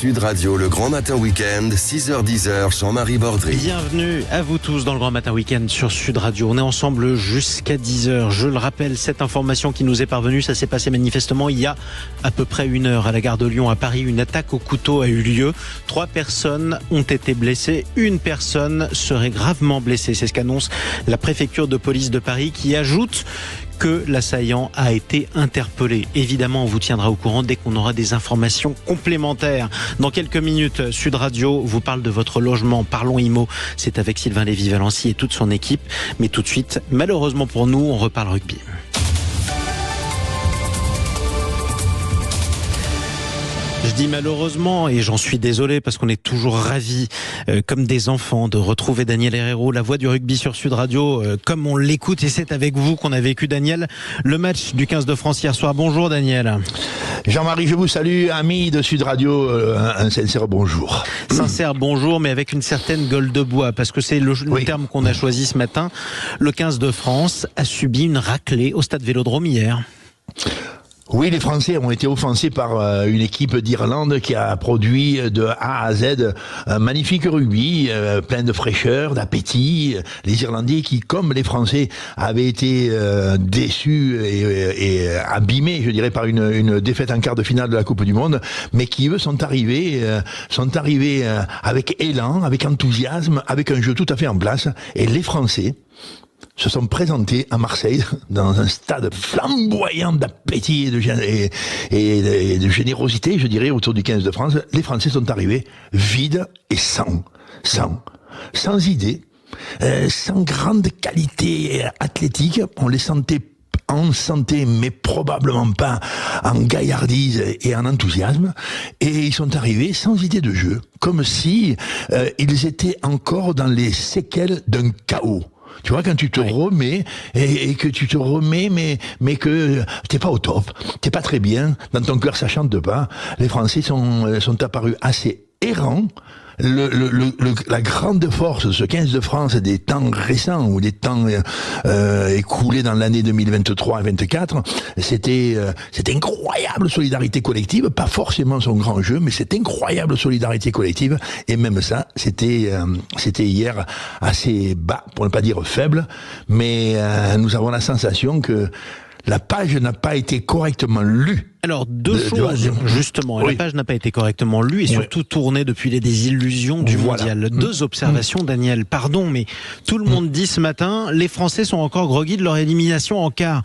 Sud Radio, le Grand Matin Week-end, 6h-10h, Jean-Marie Bordry. Bienvenue à vous tous dans le Grand Matin Week-end sur Sud Radio. On est ensemble jusqu'à 10h. Je le rappelle, cette information qui nous est parvenue, ça s'est passé manifestement il y a à peu près 1 heure à la gare de Lyon à Paris. Une attaque au couteau a eu lieu. 3 personnes ont été blessées. 1 personne serait gravement blessée. C'est ce qu'annonce la préfecture de police de Paris qui ajoute que l'assaillant a été interpellé. Évidemment, on vous tiendra au courant dès qu'on aura des informations complémentaires. Dans quelques minutes, Sud Radio vous parle de votre logement. Parlons IMO. C'est avec Sylvain Lévy-Valency et toute son équipe. Mais tout de suite, malheureusement pour nous, on reparle rugby. Je dis malheureusement et j'en suis désolé parce qu'on est toujours ravis, comme des enfants, de retrouver Daniel Herrero, la voix du rugby sur Sud Radio, comme on l'écoute, et c'est avec vous qu'on a vécu, Daniel, le match du 15 de France hier soir. Bonjour Daniel. Jean-Marie, je vous salue, amis de Sud Radio, un sincère bonjour. Sincère bonjour, mais avec une certaine gueule de bois, parce que c'est le terme qu'on a choisi ce matin. Le 15 de France a subi une raclée au stade Vélodrome hier. Oui, les Français ont été offensés par une équipe d'Irlande qui a produit de A à Z un magnifique rugby, plein de fraîcheur, d'appétit. Les Irlandais qui, comme les Français, avaient été déçus et abîmés, je dirais, par une défaite en quart de finale de la Coupe du Monde, mais qui, eux, sont arrivés avec élan, avec enthousiasme, avec un jeu tout à fait en place. Et les Français se sont présentés à Marseille dans un stade flamboyant d'appétit et de générosité, je dirais, autour du 15 de France. Les Français sont arrivés vides et sans idée, sans grande qualité athlétique. On les sentait en santé, mais probablement pas en gaillardise et en enthousiasme. Et ils sont arrivés sans idée de jeu, comme si ils étaient encore dans les séquelles d'un chaos. Tu vois, quand tu te remets, et que tu te remets, mais que t'es pas au top, t'es pas très bien, dans ton cœur ça chante pas, les Français sont apparus assez errants. La grande force de ce 15 de France des temps récents ou des temps écoulés dans l'année 2023 et 2024, c'était incroyable solidarité collective, pas forcément son grand jeu, mais cette incroyable solidarité collective, et même ça, c'était hier assez bas, pour ne pas dire faible, mais nous avons la sensation que la page n'a pas été correctement lue. Alors, deux choses, justement. La page n'a pas été correctement lue et surtout tournée depuis les désillusions du mondial. 2 observations, Daniel. Pardon, mais tout le monde dit ce matin, les Français sont encore groggy de leur élimination en quart.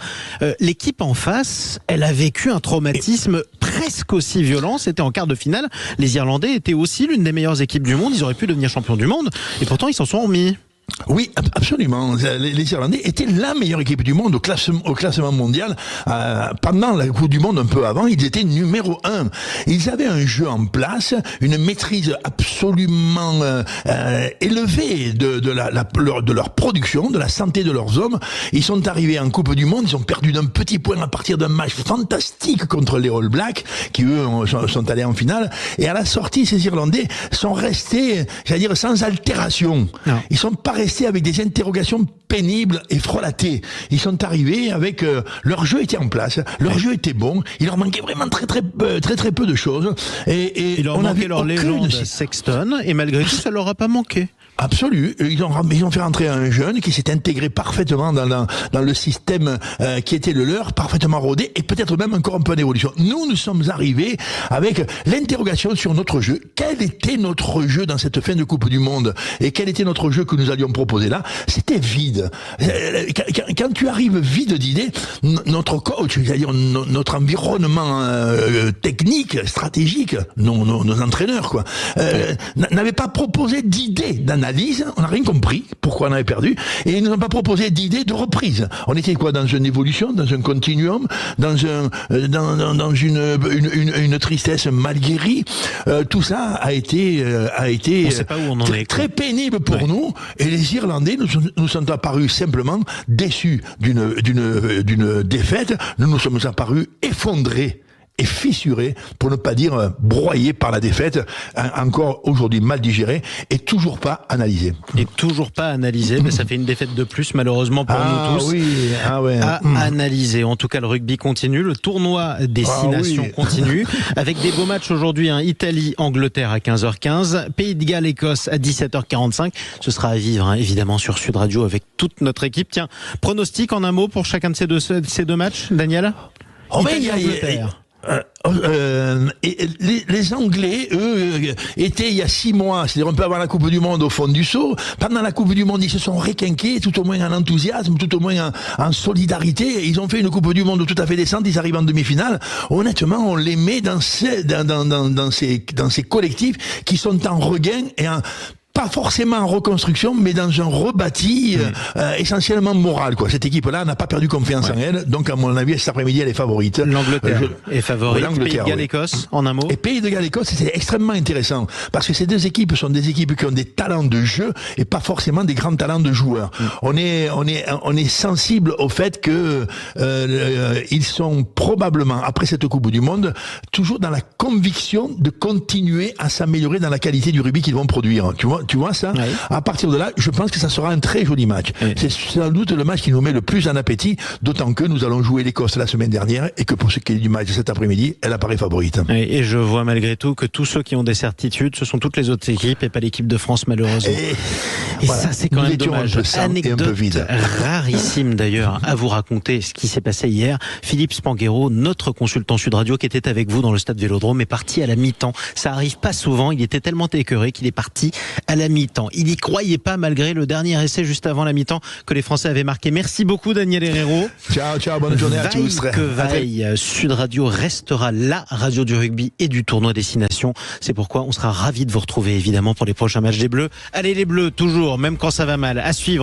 L'équipe en face, elle a vécu un traumatisme presque aussi violent. C'était en quart de finale. Les Irlandais étaient aussi l'une des meilleures équipes du monde. Ils auraient pu devenir champions du monde. Et pourtant, ils s'en sont remis. Oui, absolument. Les Irlandais étaient la meilleure équipe du monde au classement mondial. Pendant la Coupe du Monde, un peu avant, ils étaient numéro 1. Ils avaient un jeu en place, une maîtrise absolument élevée de leur production, de la santé de leurs hommes. Ils sont arrivés en Coupe du Monde, ils ont perdu d'un petit point à partir d'un match fantastique contre les All Blacks, qui eux sont allés en finale. Et à la sortie, ces Irlandais sont restés, j'allais dire, sans altération. Non. Ils sont pas restés avec des interrogations pénibles et frelatées. Ils sont arrivés avec leur jeu était en place, leur jeu était bon. Il leur manquait vraiment très peu de choses. Et il leur manquait leur légende Sexton, et malgré tout, ça leur a pas manqué. Absolu. Ils ont fait rentrer un jeune qui s'est intégré parfaitement dans le système qui était le leur, parfaitement rodé, et peut-être même encore un peu en évolution. Nous sommes arrivés avec l'interrogation sur notre jeu. Quel était notre jeu dans cette fin de Coupe du Monde? Et quel était notre jeu que nous allions proposer là? C'était vide. Quand tu arrives vide d'idées, notre coach, c'est-à-dire notre environnement technique, stratégique, nos entraîneurs, quoi, n'avaient pas proposé d'idées d'analyse. On n'a rien compris pourquoi on avait perdu, et ils nous ont pas proposé d'idée de reprise. On était quoi, dans une évolution, dans un continuum, dans une tristesse mal guérie. Tout ça a été très pénible pour nous, et les Irlandais nous sont apparus simplement déçus d'une défaite. Nous sommes apparus effondrés est fissuré, pour ne pas dire broyé par la défaite, encore aujourd'hui mal digéré et toujours pas analysé. Et toujours pas analysé, mais ça fait une défaite de plus malheureusement pour nous tous. Oui. À analyser. En tout cas, le rugby continue, le tournoi des 6 nations continue, avec des beaux matchs aujourd'hui, Italie-Angleterre à 15h15, Pays de Galles, Écosse à 17h45. Ce sera à vivre évidemment sur Sud Radio avec toute notre équipe. Tiens, pronostic en un mot pour chacun de ces deux matchs, Daniel? Italie-Angleterre. Et les Anglais, eux, étaient il y a 6 mois, c'est-à-dire un peu avant la Coupe du Monde au fond du seau. Pendant la Coupe du Monde, ils se sont requinqués, tout au moins en enthousiasme, tout au moins en solidarité. Ils ont fait une Coupe du Monde tout à fait décente, ils arrivent en demi-finale. Honnêtement, on les met dans ces collectifs qui sont en regain et pas forcément en reconstruction, mais dans un rebâti essentiellement moral, quoi. Cette équipe-là n'a pas perdu confiance en elle, donc à mon avis, cet après-midi, elle est favorite. L'Angleterre est favorite. Pays de Galles, Écosse, en un mot. Et Pays de Galles, Écosse, c'est extrêmement intéressant, parce que ces deux équipes sont des équipes qui ont des talents de jeu et pas forcément des grands talents de joueurs. On est sensible au fait que ils sont probablement, après cette Coupe du Monde, toujours dans la conviction de continuer à s'améliorer dans la qualité du rugby qu'ils vont produire. Tu vois ça? Oui. À partir de là, je pense que ça sera un très joli match. Oui. C'est sans doute le match qui nous met le plus en appétit, d'autant que nous allons jouer l'Écosse la semaine dernière et que pour ce qui est du match cet après-midi, elle apparaît favorite. Oui, et je vois malgré tout que tous ceux qui ont des certitudes, ce sont toutes les autres équipes et pas l'équipe de France malheureusement. Et voilà, ça c'est quand même dommage. Anecdote rarissime d'ailleurs à vous raconter ce qui s'est passé hier. Philippe Spanghero, notre consultant Sud Radio qui était avec vous dans le stade Vélodrome, est parti à la mi-temps. Ça arrive pas souvent, il était tellement écœuré qu'il est parti à la mi-temps. Il n'y croyait pas malgré le dernier essai juste avant la mi-temps que les Français avaient marqué. Merci beaucoup Daniel Herrero. Ciao, bonne journée à tous. Sud Radio restera la radio du rugby et du tournoi Destination. C'est pourquoi on sera ravis de vous retrouver évidemment pour les prochains matchs des Bleus. Allez les Bleus, toujours, même quand ça va mal, à suivre.